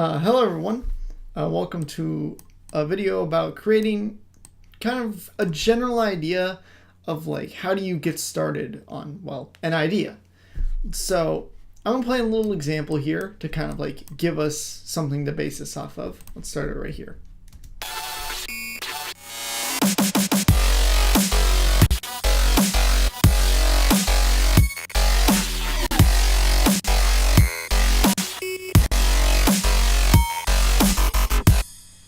Hello everyone, welcome to a video about creating kind of a general idea of like how do you get started on, well, an idea. So I'm gonna play a little example here to kind of like give us something to base this off of. Let's start it right here.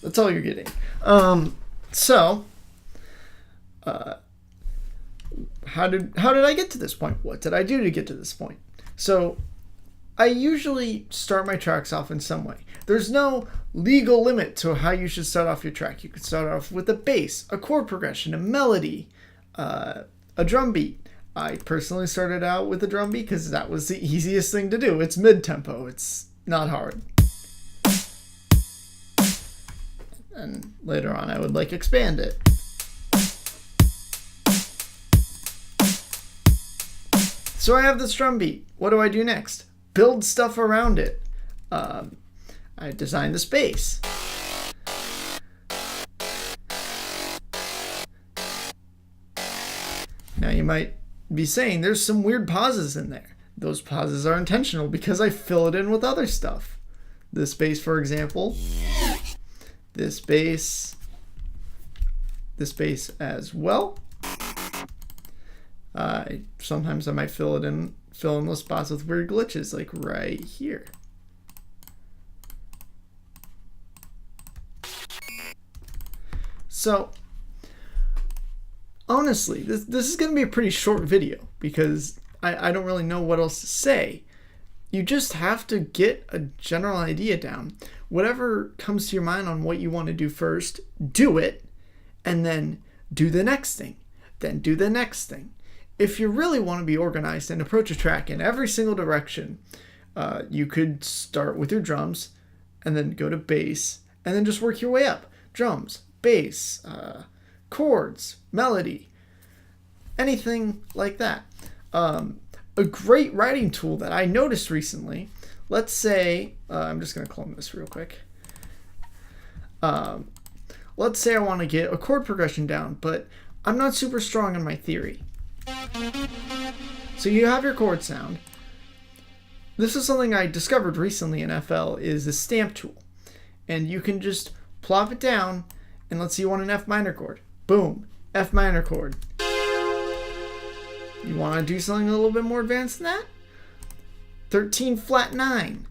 That's all you're getting. How did I get to this point? What did I do to get to this point? So I usually start my tracks off in some way. There's no legal limit to how you should start off your track. You could start off with a bass, a chord progression, a melody, a drum beat. I personally started out with a drum beat because that was the easiest thing to do. It's mid-tempo. It's not hard. And later on I would like expand it. So I have this drum beat. What do I do next? Build stuff around it. I design the bass. Now you might be saying there's some weird pauses in there. Those pauses are intentional because I fill it in with other stuff. This bass, for example. This bass as well. Sometimes I might fill in those spots with weird glitches, like right here. So honestly, this is going to be a pretty short video because I don't really know what else to say. You just have to get a general idea down. Whatever comes to your mind on what you want to do first, do it, and then do the next thing. Then do the next thing. If you really want to be organized and approach a track in every single direction, you could start with your drums and then go to bass and then just work your way up. Drums, bass, chords, melody, anything like that. A great writing tool that I noticed recently, let's say, I'm just going to clone this real quick. Let's say I want to get a chord progression down, but I'm not super strong on my theory. So you have your chord sound. This is something I discovered recently in FL, is the stamp tool. And you can just plop it down, and let's say you want an F minor chord. Boom, F minor chord. You want to do something a little bit more advanced than that? 13 flat 9.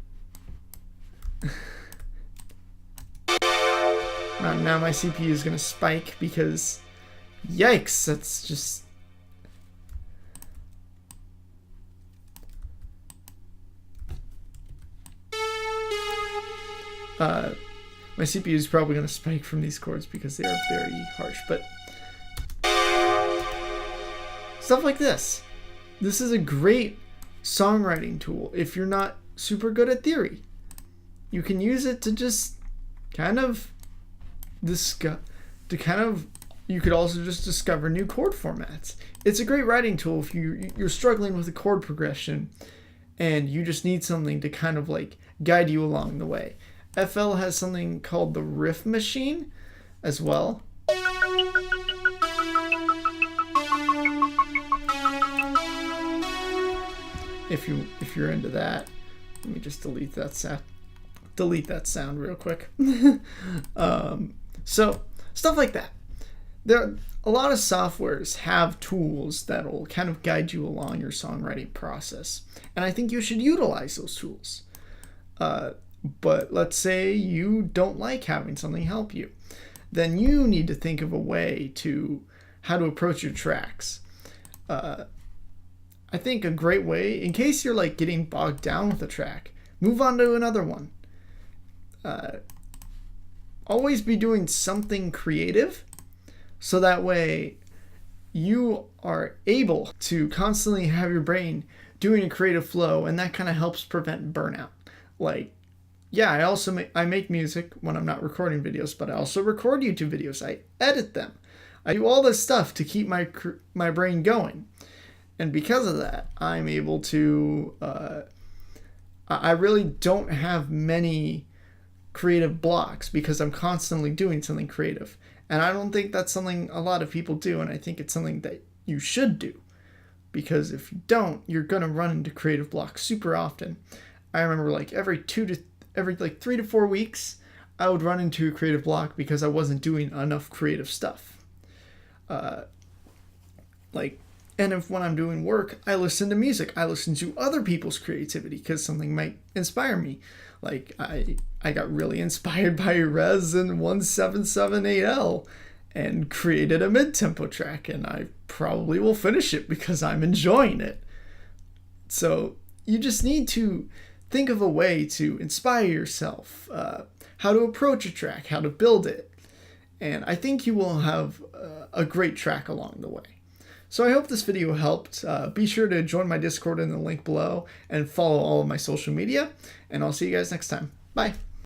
Now my CPU is going to spike because, yikes, that's just... my CPU is probably going to spike from these chords because they are very harsh, but stuff like this. This is a great songwriting tool if you're not super good at theory. You can use it to just kind of you could also just discover new chord formats. It's a great writing tool if you're struggling with a chord progression and you just need something to kind of like guide you along the way. FL has something called the riff machine as well. If you're into that, let me just delete that sound real quick. So stuff like that. A lot of softwares have tools that'll kind of guide you along your songwriting process, and I think you should utilize those tools. But let's say you don't like having something help you, then you need to think of a way to how to approach your tracks. I think a great way, in case you're like getting bogged down with a track, move on to another one. Always be doing something creative, so that way you are able to constantly have your brain doing a creative flow, and that kind of helps prevent burnout. Like, yeah, I make music when I'm not recording videos, but I also record YouTube videos. I edit them. I do all this stuff to keep my brain going. And because of that, I'm able to, I really don't have many creative blocks because I'm constantly doing something creative. And I don't think that's something a lot of people do, and I think it's something that you should do. Because if you don't, you're gonna run into creative blocks super often. I remember like every 3 to 4 weeks, I would run into a creative block because I wasn't doing enough creative stuff. And if when I'm doing work, I listen to music. I listen to other people's creativity because something might inspire me. Like I got really inspired by Resin 1778L and created a mid-tempo track, and I probably will finish it because I'm enjoying it. So you just need to think of a way to inspire yourself, how to approach a track, how to build it, and I think you will have a great track along the way. So I hope this video helped. Be sure to join my Discord in the link below and follow all of my social media, and I'll see you guys next time. Bye.